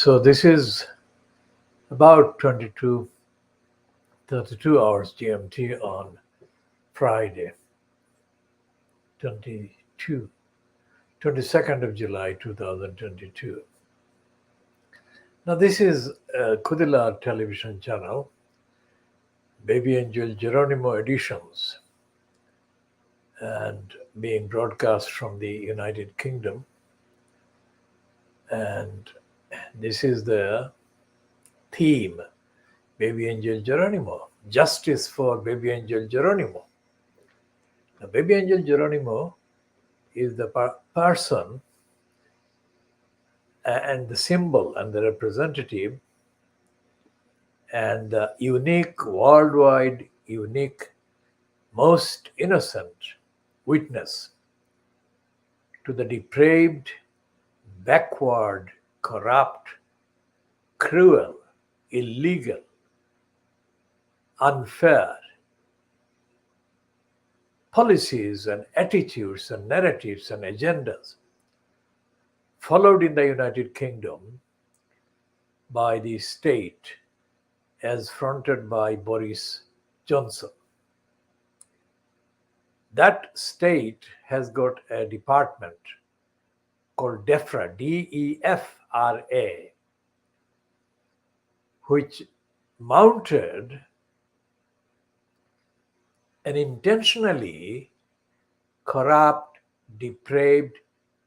So this is about 32 hours GMT on Friday, 22, 22nd of July 2022. Now this is Khoodeelaar television channel, Baby Angel Geronimo editions, and being broadcast from the United Kingdom. And this is the theme, Baby Angel Geronimo, justice for Baby Angel Geronimo. Now, Baby Angel Geronimo is the person and the symbol and the representative and the unique, worldwide unique, most innocent witness to the depraved, backward, corrupt, cruel, illegal, unfair policies and attitudes and narratives and agendas followed in the United Kingdom by the state as fronted by Boris Johnson. That state has got a department called DEFRA, DEFRA, which mounted an intentionally corrupt, depraved,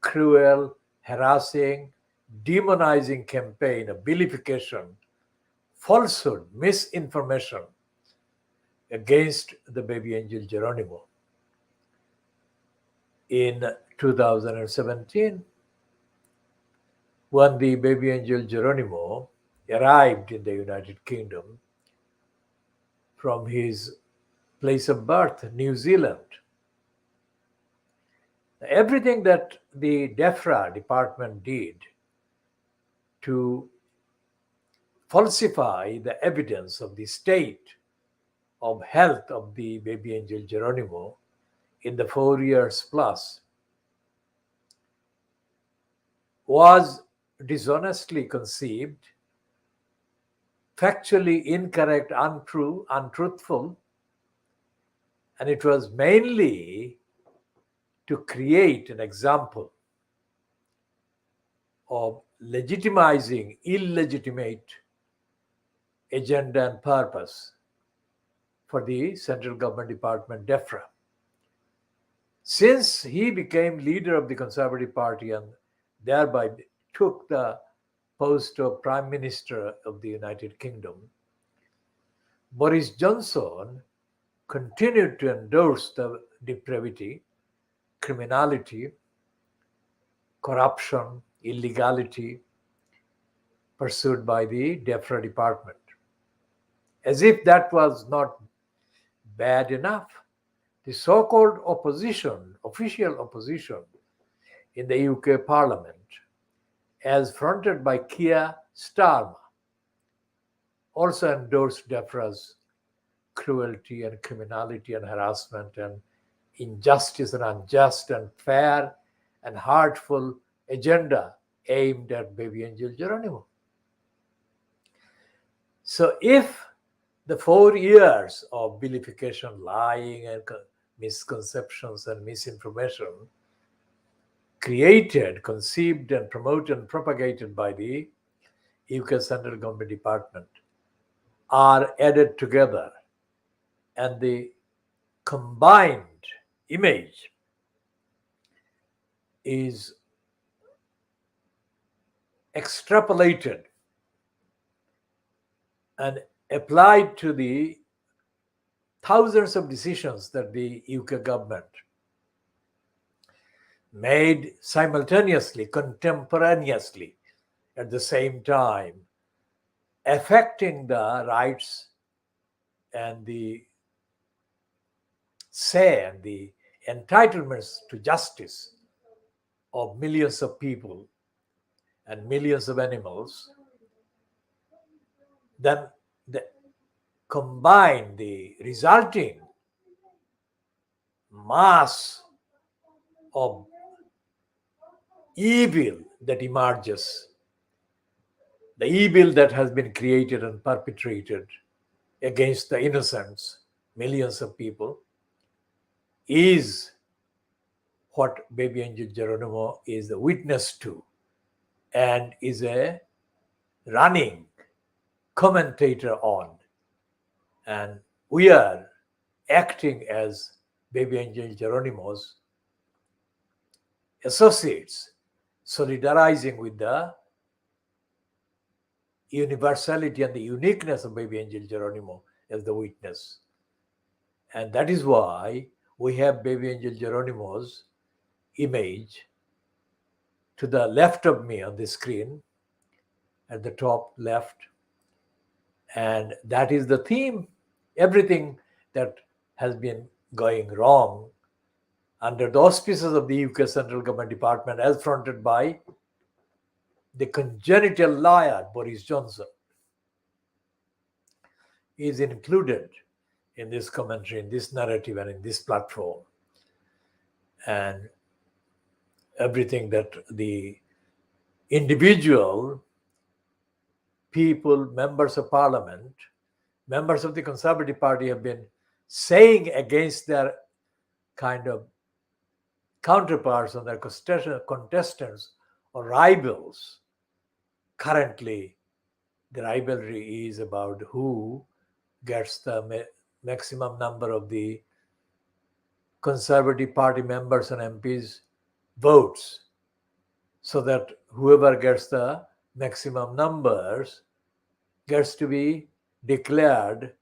cruel, harassing, demonizing campaign of vilification, falsehood, misinformation against the baby angel Geronimo. In 2017, when the baby angel Geronimo arrived in the United Kingdom from his place of birth, New Zealand, everything that the DEFRA department did to falsify the evidence of the state of health of the baby angel Geronimo in the 4 years plus was dishonestly conceived, factually incorrect, untrue, untruthful, and it was mainly to create an example of legitimizing illegitimate agenda and purpose for the central government department DEFRA. Since he became leader of the Conservative Party and thereby took the post of Prime Minister of the United Kingdom, Boris Johnson continued to endorse the depravity, criminality, corruption, illegality pursued by the DEFRA department. As if that was not bad enough, the so-called opposition, official opposition in the UK Parliament, as fronted by Keir Starmer, also endorsed DEFRA's cruelty and criminality and harassment and injustice and unjust and fair and heartful agenda aimed at baby angel Geronimo. So if the 4 years of vilification, lying and misconceptions and misinformation created, conceived and promoted and propagated by the UK Central Government Department are added together, and the combined image is extrapolated and applied to the thousands of decisions that the UK government made simultaneously, contemporaneously, at the same time, affecting the rights and the say and the entitlements to justice of millions of people and millions of animals, then combine the resulting mass of evil that emerges the evil that has been created and perpetrated against the innocents, millions of people, is what baby angel Geronimo is a witness to and is a running commentator on. And we are acting as baby angel Geronimo's associates, solidarizing with the universality and the uniqueness of baby angel Geronimo as the witness. And that is why we have baby angel Geronimo's image to the left of me on the screen, at the top left. And that is the theme. Everything that has been going wrong under the auspices of the UK Central Government Department, as fronted by the congenital liar Boris Johnson, is included in this commentary, in this narrative, and in this platform. And everything that the individual people, members of parliament, members of the Conservative Party have been saying against their kind of counterparts and their contestants or rivals. Currently, the rivalry is about who gets the maximum number of the Conservative Party members and MPs votes, so that whoever gets the maximum numbers gets to be declared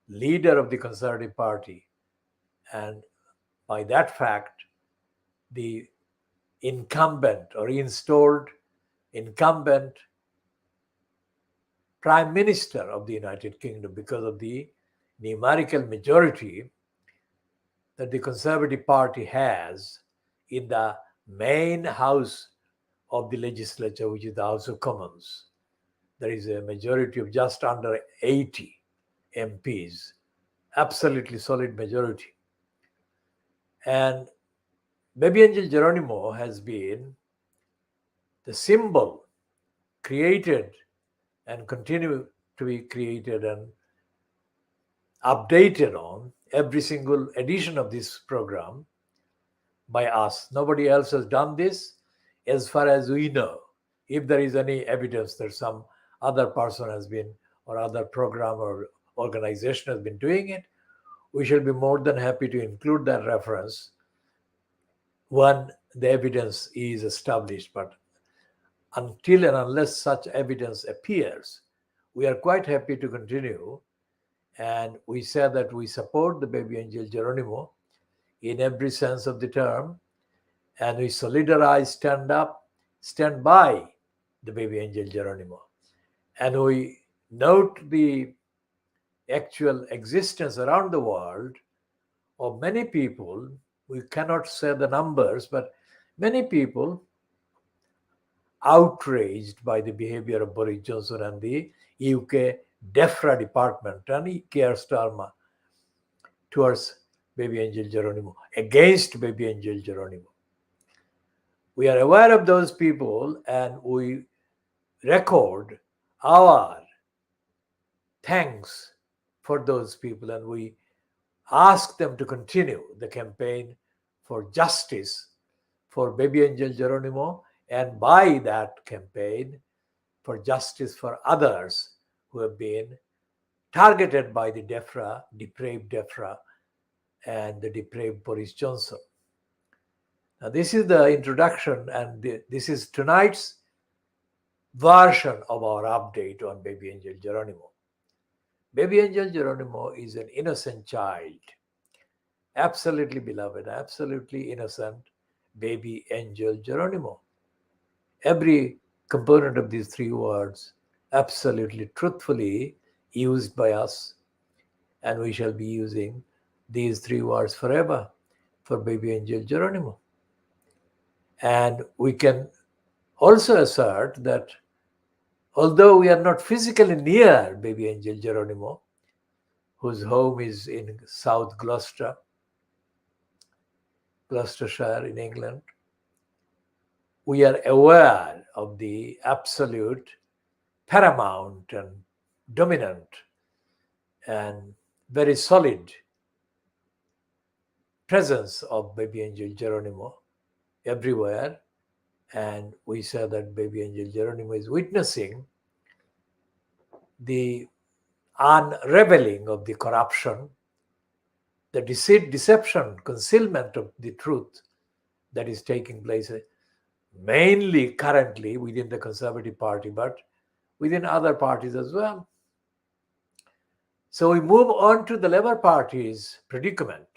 leader of the Conservative Party. And by that fact, the incumbent or installed incumbent Prime Minister of the United Kingdom, because of the numerical majority that the Conservative Party has in the main house of the legislature, which is the House of Commons. There is a majority of just under 80 MPs, absolutely solid majority. And baby angel Geronimo has been the symbol created and continue to be created and updated on every single edition of this program by us. Nobody else has done this as far as we know. If there is any evidence that some other person has been, or other program or organization has been doing it, we shall be more than happy to include that reference when the evidence is established. But until and unless such evidence appears, we are quite happy to continue. And we say that we support the baby angel Geronimo in every sense of the term, and we solidarize, stand by the baby angel Geronimo. And we note the actual existence around the world of many people. We cannot say the numbers, but many people outraged by the behavior of Boris Johnson and the UK DEFRA department and Keir Starmer towards baby angel Geronimo, against baby angel Geronimo. We are aware of those people, and we record our thanks for those people, and we ask them to continue the campaign for justice for baby angel Geronimo, and by that campaign for justice for others who have been targeted by the DEFRA, depraved DEFRA, and the depraved Boris Johnson. Now, this is the introduction, and this is tonight's version of our update on baby angel Geronimo. Baby angel Geronimo is an innocent child, absolutely beloved, absolutely innocent baby angel Geronimo. Every component of these three words absolutely truthfully used by us, and we shall be using these three words forever for baby angel Geronimo. And we can also assert that although we are not physically near baby angel Geronimo, whose home is in South Gloucestershire in England, we are aware of the absolute paramount and dominant and very solid presence of baby angel Geronimo everywhere. And we saw that baby angel Geronimo is witnessing the unraveling of the corruption, the deceit, deception, concealment of the truth that is taking place mainly currently within the Conservative Party, but within other parties as well. So we move on to the Labour Party's predicament.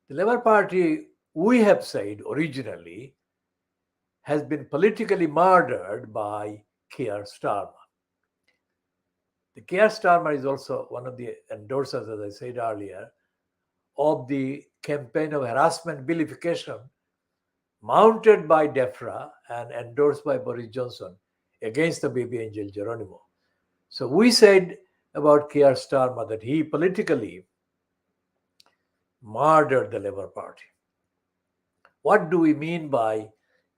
The Labour Party, we have said originally, has been politically murdered by Keir Starmer. The Keir Starmer is also one of the endorsers, as I said earlier, of the campaign of harassment vilification mounted by DEFRA and endorsed by Boris Johnson against the baby angel Geronimo. So we said about Keir Starmer that he politically murdered the Labour Party. What do we mean by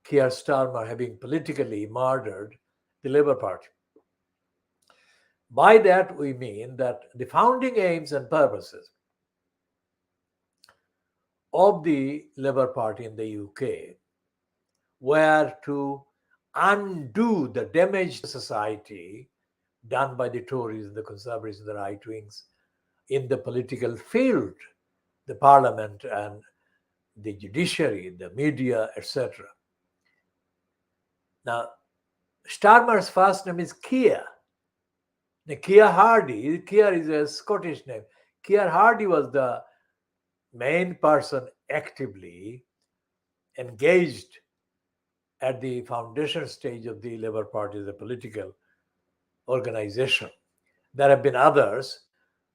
Keir Starmer having politically murdered the Labour Party? By that we mean that the founding aims and purposes of the Labour Party in the UK were to undo the damage to society done by the Tories, the Conservatives, the right wings in the political field, the parliament and the judiciary, the media, etc. Now, Starmer's first name is Keir. Now, Keir Hardie, Keir is a Scottish name. Keir Hardie was the main person actively engaged at the foundation stage of the Labour Party as a political organization. There have been others,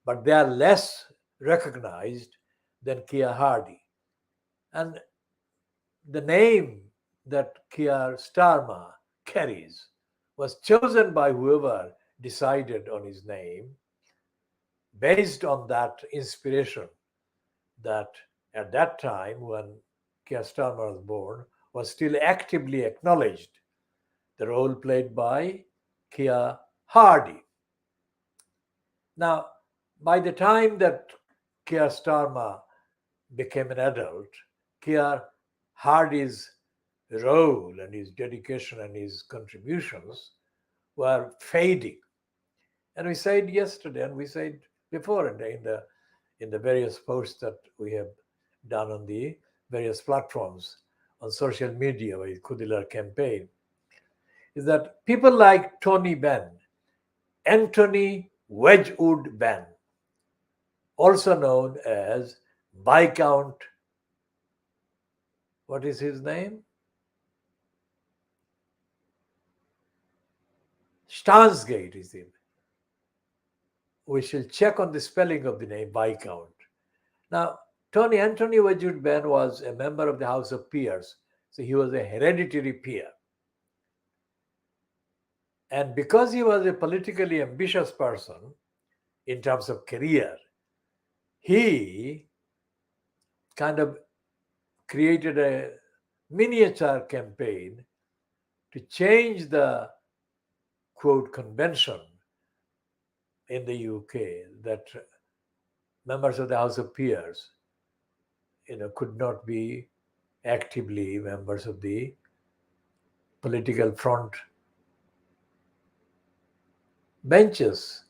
but they are less recognized than Keir Hardie. And the name that Keir Starmer carries was chosen by whoever decided on his name based on that inspiration that at that time when Keir Starmer was born was still actively acknowledged, the role played by Keir Hardie. Now, by the time that Keir Starmer became an adult, Keir Hardie's role and his dedication and his contributions were fading. And we said yesterday, and we said before in the various posts that we have done on the various platforms on social media with KhoodeelaarTV campaign, is that people like Tony Benn, Anthony Wedgwood Benn, also known as Viscount, what is his name? Stansgate is him. We shall check on the spelling of the name Viscount. Now, Anthony Wedgwood Benn was a member of the House of Peers, so he was a hereditary peer. And because he was a politically ambitious person in terms of career, he kind of created a miniature campaign to change the, quote, convention in the UK that members of the House of Peers, could not be actively members of the political front benches.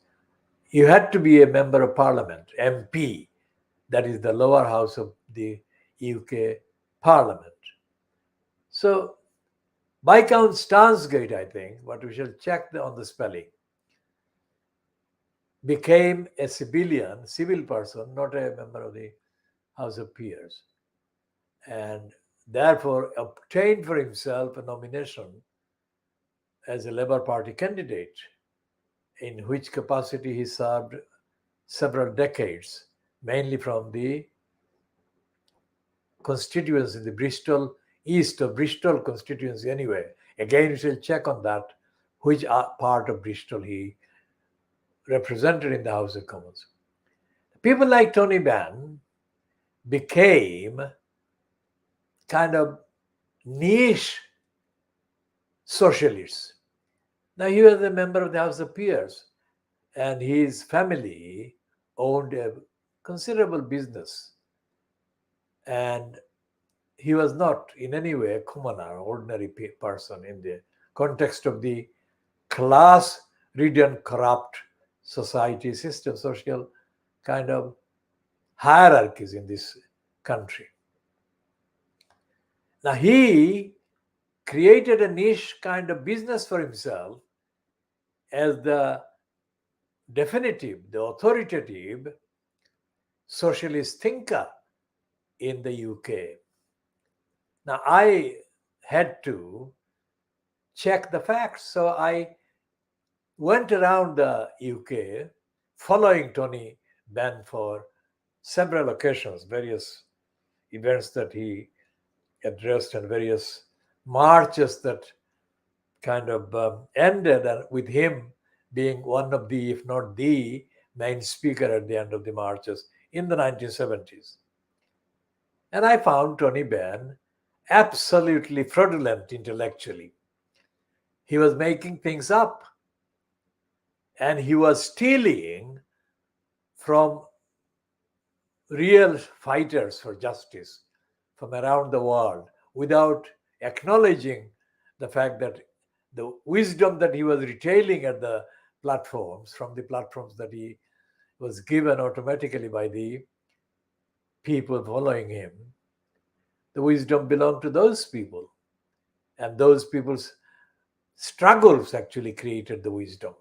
You had to be a member of Parliament, MP, that is the lower house of the UK Parliament. So, Viscount Stansgate, I think, but we shall check on the spelling, became a civil person, not a member of the House of Peers, and therefore obtained for himself a nomination as a Labour Party candidate, in which capacity he served several decades, mainly from the constituency, the Bristol, east of Bristol constituency anyway. Again, we shall check on that, which part of Bristol he represented in the House of Commons. People like Tony Benn became kind of niche socialists. Now, he was a member of the House of Peers, and his family owned a considerable business. And he was not in any way a commoner, ordinary person in the context of the class-ridden, corrupt society system, social kind of hierarchies in this country. Now, he created a niche kind of business for himself as the definitive, the authoritative socialist thinker in the UK. Now, I had to check the facts, so I went around the UK following Tony Benn for several occasions, various events that he addressed and various marches that kind of ended with him being one of the, if not the main speaker at the end of the marches in the 1970s. And I found Tony Benn absolutely fraudulent intellectually. He was making things up, and he was stealing from real fighters for justice from around the world without acknowledging the fact that the wisdom that he was retailing at the platforms, from the platforms that he was given automatically by the people following him, the wisdom belonged to those people. And those people's struggles actually created the wisdom.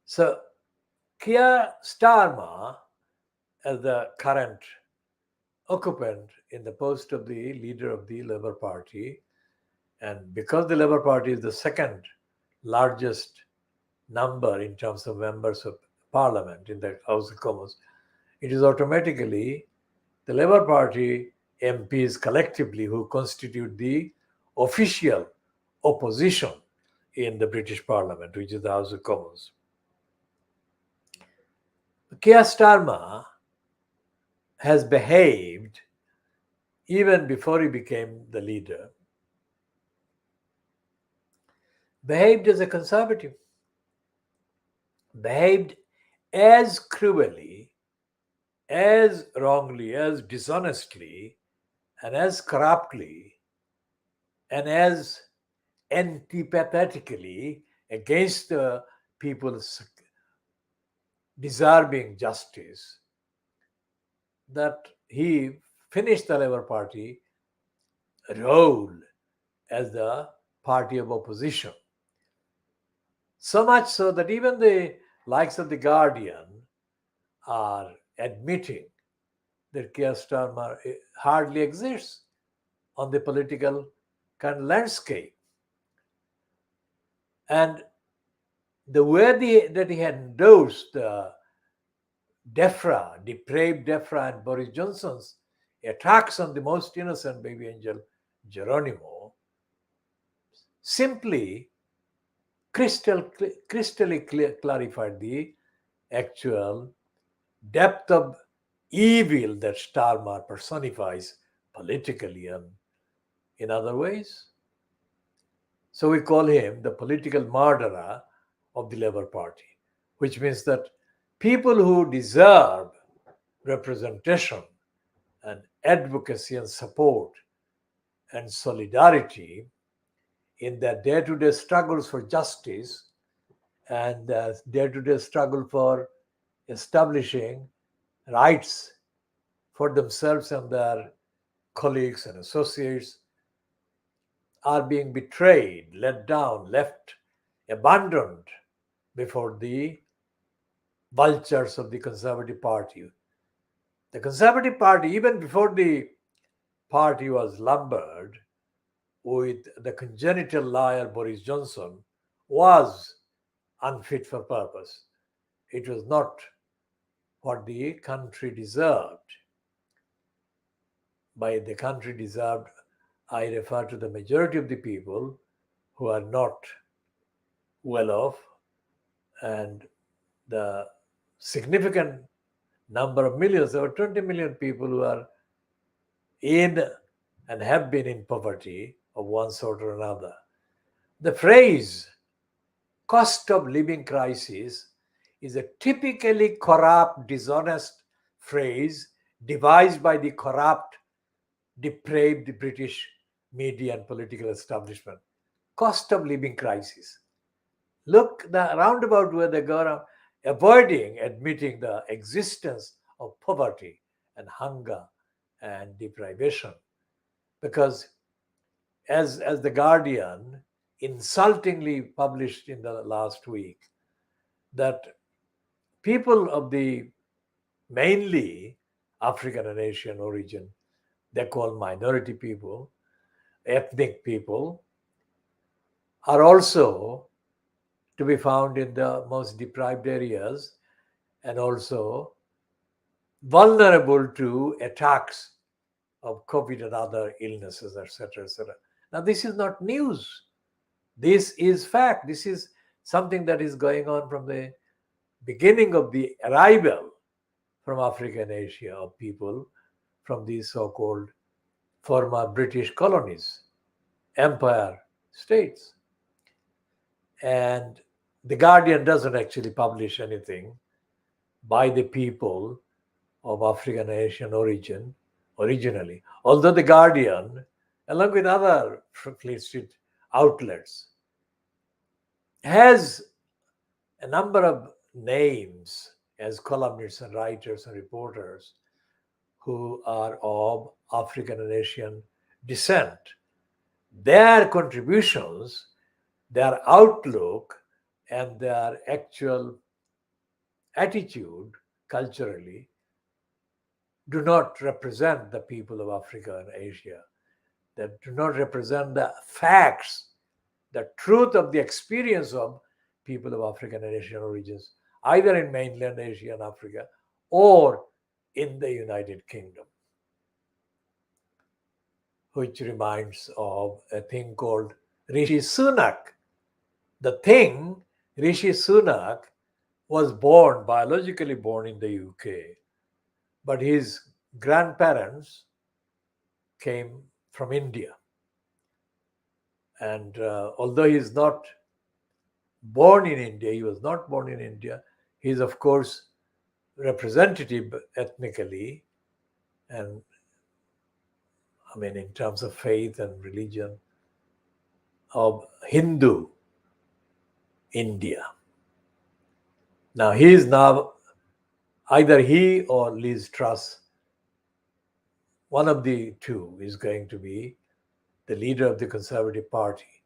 So, Keir Starmer, as the current occupant in the post of the leader of the Labour Party, and because the Labour Party is the second largest number in terms of members of Parliament in the House of Commons, it is automatically the Labour Party MPs collectively who constitute the official opposition in the British Parliament, which is the House of Commons. Keir Starmer has behaved, even before he became the leader, behaved as a conservative, behaved as cruelly, as wrongly, as dishonestly, and as corruptly, and as antipathetically against the people's deserving justice, that he finished the Labour Party role as the party of opposition. So much so that even the likes of The Guardian are admitting that Keir Starmer hardly exists on the political kind of landscape. And the way that he had endorsed DEFRA, depraved DEFRA, and Boris Johnson's attacks on the most innocent baby angel, Geronimo, simply crystally clarified the actual depth of evil that Starmer personifies politically and in other ways. So we call him the political murderer of the Labour Party, which means that people who deserve representation and advocacy and support and solidarity in their day-to-day struggles for justice and day-to-day struggle for establishing rights for themselves and their colleagues and associates are being betrayed, let down, left, abandoned before the vultures of the Conservative Party. The Conservative Party, even before the party was lumbered with the congenital liar Boris Johnson, was unfit for purpose. It was not what the country deserved. By the country deserved, I refer to the majority of the people who are not well off, and the significant number of millions, over 20 million people who are in and have been in poverty of one sort or another. The phrase cost of living crisis is a typically corrupt, dishonest phrase devised by the corrupt, depraved British media and political establishment. Cost of living crisis. Look the roundabout way they go around, avoiding admitting the existence of poverty and hunger and deprivation. Because as the Guardian insultingly published in the last week, that people of the mainly African and Asian origin, they're called minority people, ethnic people, are also to be found in the most deprived areas and also vulnerable to attacks of COVID and other illnesses, etc., etc. Now, this is not news. This is fact. This is something that is going on from the beginning of the arrival from Africa and Asia of people from these so-called former British colonies, empire states. And the Guardian doesn't actually publish anything by the people of African and Asian origin originally. Although the Guardian, along with other Fleet Street outlets, has a number of names as columnists and writers and reporters who are of African and Asian descent. Their contributions, their outlook, and their actual attitude culturally do not represent the people of Africa and Asia. They do not represent the facts, the truth of the experience of people of African and Asian origins, either in mainland Asia and Africa or in the United Kingdom, which reminds of a thing called Rishi Sunak. The thing, Rishi Sunak, was born, biologically born in the UK, but his grandparents came from India. And although he is not born in India, he was not born in India, he is, of course, representative ethnically and, I mean, in terms of faith and religion, of Hindu India. Now, he is now, either he or Liz Truss, one of the two is going to be the leader of the Conservative Party.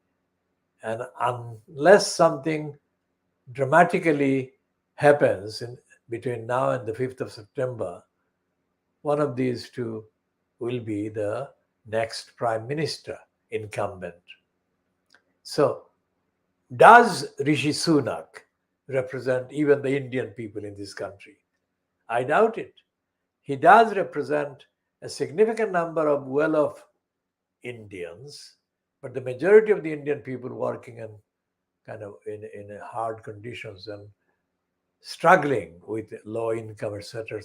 And unless something dramatically happens between now and the 5th of September, one of these two will be the next prime minister incumbent. So, does Rishi Sunak represent even the Indian people in this country? I doubt it. He does represent a significant number of well-off Indians, but the majority of the Indian people working in kind of in hard conditions and struggling with low income, etc.,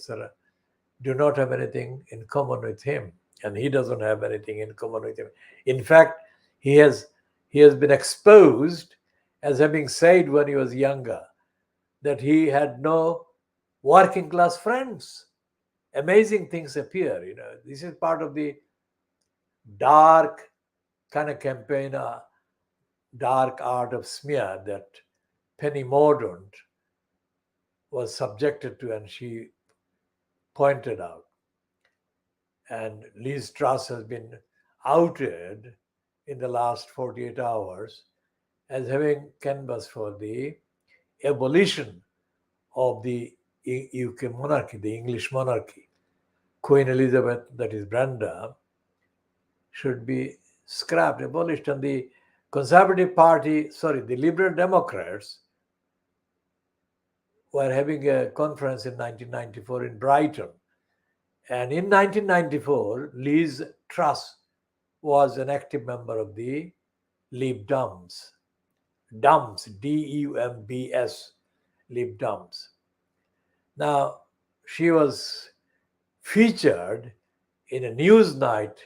do not have anything in common with him, and he doesn't have anything in common with him. In fact, he has been exposed as having said when he was younger that he had no working class friends. Amazing things appear. This is part of the dark kind of campaign, dark art of smear that Penny Mordaunt was subjected to, and she pointed out. And Liz Truss has been outed in the last 48 hours as having canvassed for the abolition of the UK monarchy, the English monarchy. Queen Elizabeth, that is Brenda, should be scrapped, abolished. And the Conservative Party, the Liberal Democrats were having a conference in 1994 in Brighton. And in 1994, Liz Truss was an active member of the Lib Dems, D-U-M-B-S, Lib Dems. Now, she was featured in a Newsnight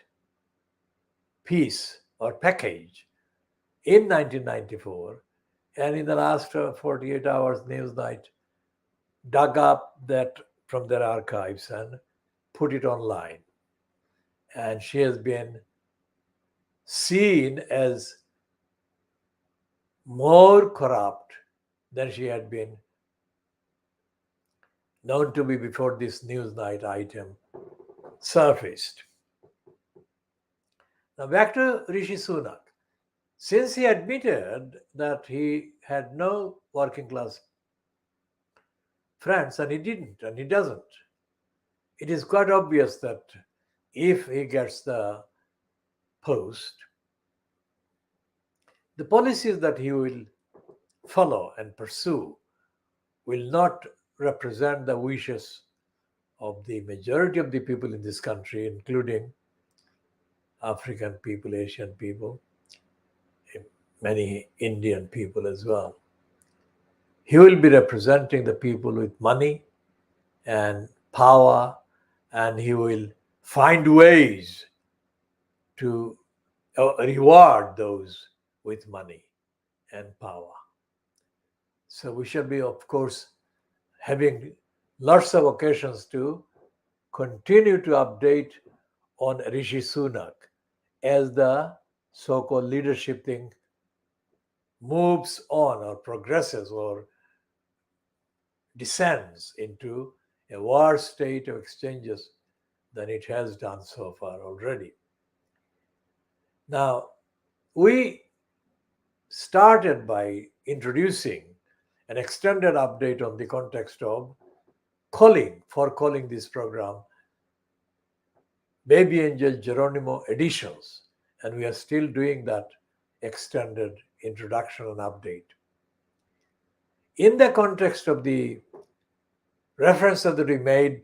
piece or package in 1994, and in the last 48 hours, Newsnight dug up that from their archives and put it online. And she has been seen as more corrupt than she had been known to be before this Newsnight item surfaced. Now back to Rishi Sunak. Since he admitted that he had no working class friends, and he didn't, and he doesn't, it is quite obvious that if he gets the post, the policies that he will follow and pursue will not represent the wishes of the majority of the people in this country, including African people, Asian people, many Indian people as well. He will be representing the people with money and power, and he will find ways to reward those with money and power. So we shall be, of course, having lots of occasions to continue to update on Rishi Sunak as the so-called leadership thing moves on or progresses or descends into a worse state of exchanges than it has done so far already. Now, we started by introducing an extended update on the context of calling this program Baby Angel Geronimo editions, and we are still doing that extended introduction and update. In the context of the reference that we made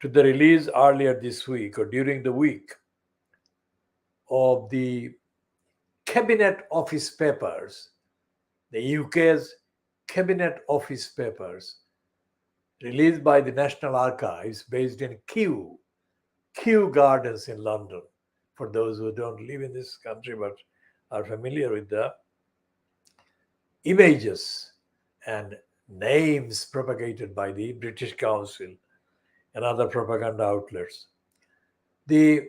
to the release earlier this week or during the week of the Cabinet Office Papers, the UK's Cabinet Office Papers, released by the National Archives based in Kew Gardens in London, for those who don't live in this country but are familiar with the images and names propagated by the British Council and other propaganda outlets. The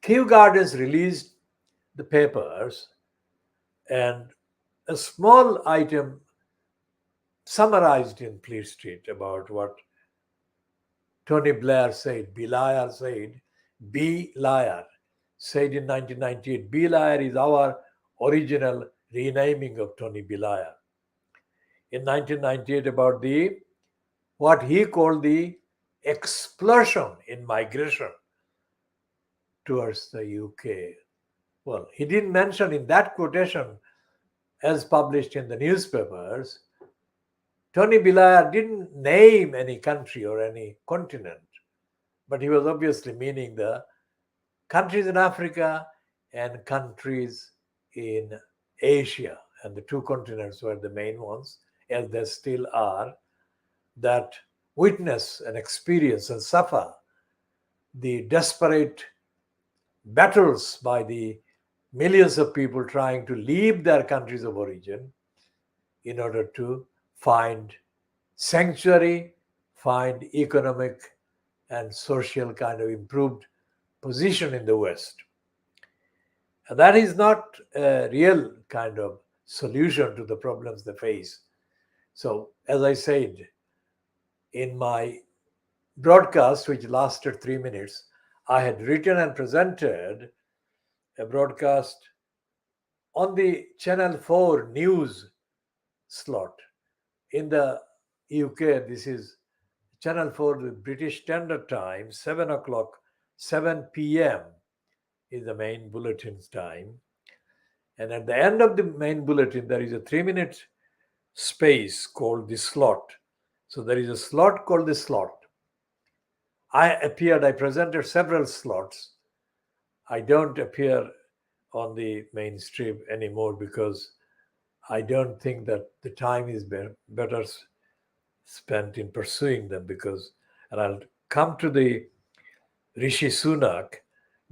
Kew Gardens released the papers, and a small item summarized in Fleet Street about what Tony Blair said, B. Liar said in 1998. B. Liar is our original renaming of Tony Blair. In 1998, about the what he called the explosion in migration towards the UK. Well, he didn't mention in that quotation, as published in the newspapers, Tony Blair didn't name any country or any continent, but he was obviously meaning the countries in Africa and countries in Asia, and the two continents were the main ones, as they still are, that witness and experience and suffer the desperate battles by the millions of people trying to leave their countries of origin in order to find sanctuary, find economic and social kind of improved position in the West. And that is not a real kind of solution to the problems they face. So, as I said in my broadcast, which lasted 3 minutes, I had written and presented a broadcast on the Channel 4 news slot. In the UK, this is Channel 4 with British Standard Time, 7 o'clock, 7 p.m. is the main bulletin's time. And at the end of the main bulletin, there is a 3-minute space called the slot. So there is a slot called the slot. I presented several slots. I don't appear on the mainstream anymore because I don't think that the time is better spent in pursuing them, because, and I'll come to the Rishi Sunak,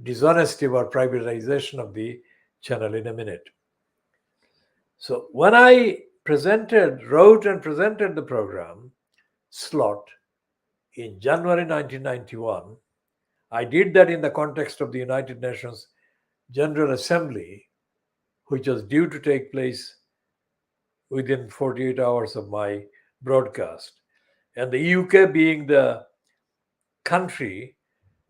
dishonesty about privatization of the channel in a minute. So when I wrote and presented the program slot in January 1991, I did that in the context of the United Nations General Assembly, which was due to take place within 48 hours of my broadcast. And the UK, being the country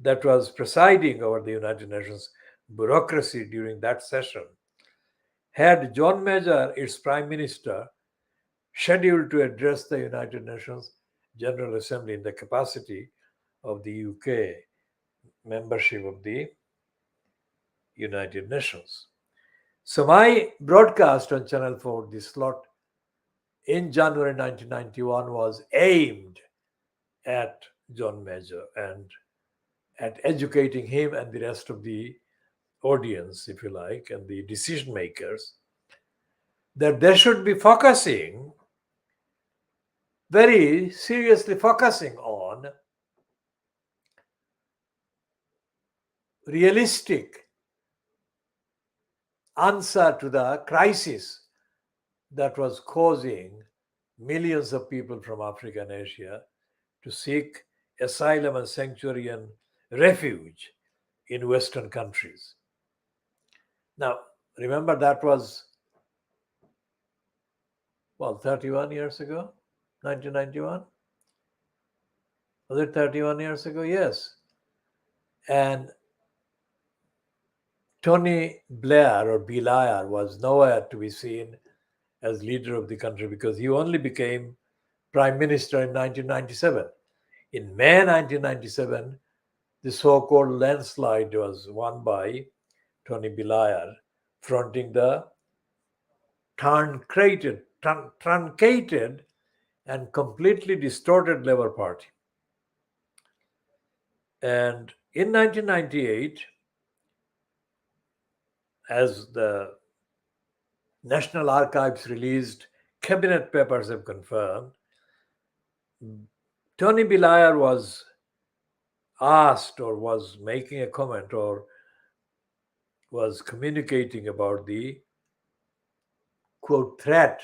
that was presiding over the United Nations bureaucracy during that session, had John Major, its Prime Minister, scheduled to address the United Nations General Assembly in the capacity of the UK membership of the United Nations. So my broadcast on Channel 4, this slot in January 1991, was aimed at John Major and at educating him and the rest of the audience, if you like, and the decision makers, that they should be very seriously focusing on realistic answer to the crisis that was causing millions of people from Africa and Asia to seek asylum and sanctuary and refuge in Western countries. Now, remember that was, 31 years ago, 1991? Was it 31 years ago? Yes. And Tony Blair, or Blair, was nowhere to be seen as leader of the country because he only became prime minister in 1997. In May 1997, the so-called landslide was won by Tony Blair, fronting the truncated and completely distorted Labour Party. And in 1998, as the National Archives released cabinet papers have confirmed, Tony Blair was asked or was making a comment or was communicating about the, quote, threat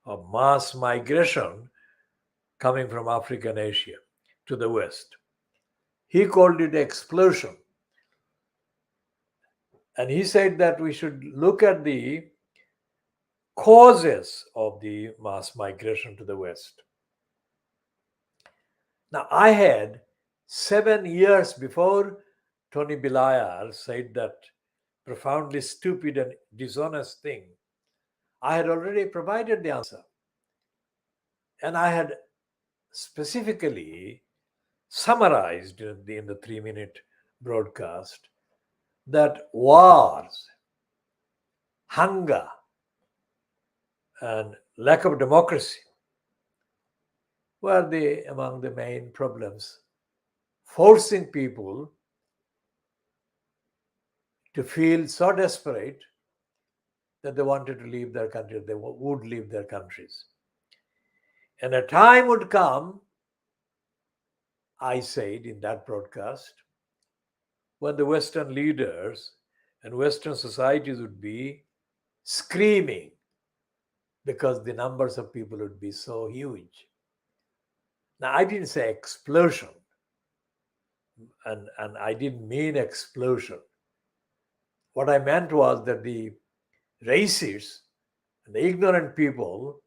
of mass migration coming from Africa and Asia to the West. He called it explosion. And he said that we should look at the causes of the mass migration to the West. Now, I had 7 years before Tony Blair said that profoundly stupid and dishonest thing, I had already provided the answer. And I had specifically summarized in the 3-minute broadcast that wars, hunger, and lack of democracy were among the main problems, forcing people to feel so desperate that they wanted to leave their country, they would leave their countries. And a time would come, I said in that broadcast, when the Western leaders and Western societies would be screaming because the numbers of people would be so huge. Now, I didn't say explosion, and I didn't mean explosion. What I meant was that the racists and the ignorant people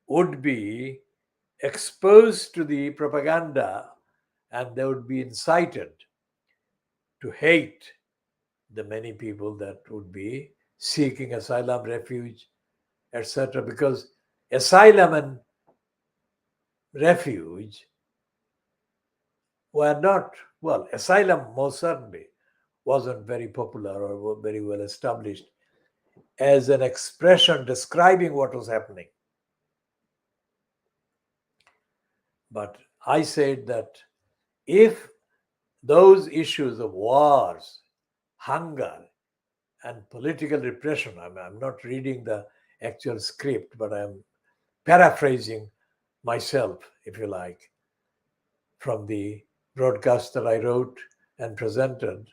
would be exposed to the propaganda and they would be incited to hate the many people that would be seeking asylum, refuge, etc. Because asylum and refuge were not, asylum most certainly wasn't very popular or very well established as an expression describing what was happening. But I said that if those issues of wars, hunger, and political repression, I'm not reading the actual script, but I'm paraphrasing myself, if you like, from the broadcast that I wrote and presented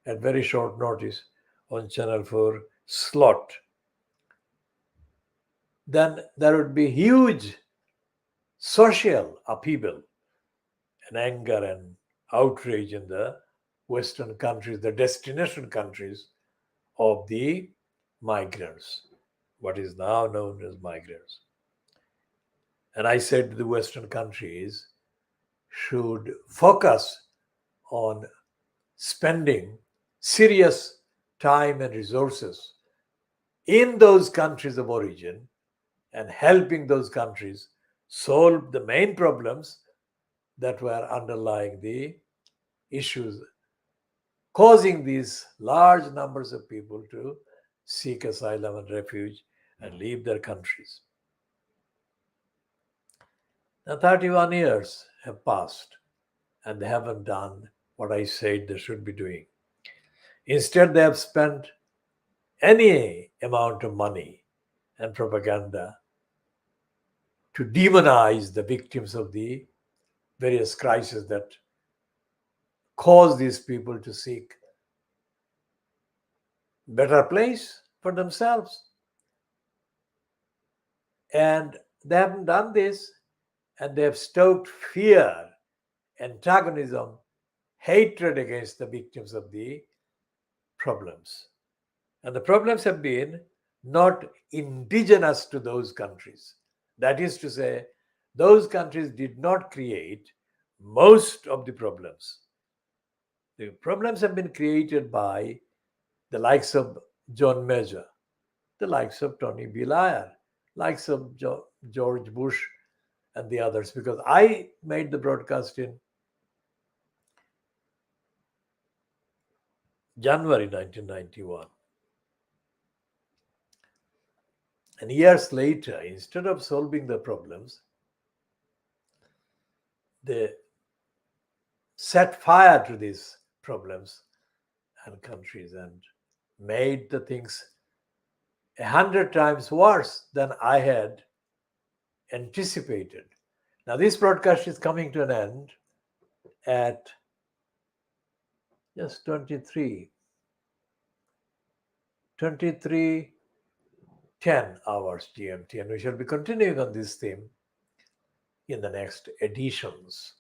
at very short notice on Channel 4 slot, then there would be huge social upheaval and anger and outrage in the Western countries, the destination countries of the migrants, what is now known as migrants. And I said the Western countries should focus on spending serious time and resources in those countries of origin and helping those countries solve the main problems that were underlying the issues causing these large numbers of people to seek asylum and refuge and leave their countries. Now, 31 years have passed and they haven't done what I said they should be doing. Instead, they have spent any amount of money and propaganda to demonize the victims of the various crises that cause these people to seek better place for themselves. And they haven't done this, and they have stoked fear, antagonism, hatred against the victims of the problems. And the problems have been not indigenous to those countries. That is to say, those countries did not create most of the problems. The problems have been created by the likes of John Major, the likes of Tony Blair, likes of George Bush, and the others. Because I made the broadcast in January 1991. And years later, instead of solving the problems, they set fire to these problems and countries and made the things 100 times worse than I had anticipated. Now, this broadcast is coming to an end at just 23:10 hours GMT, and we shall be continuing on this theme in the next editions.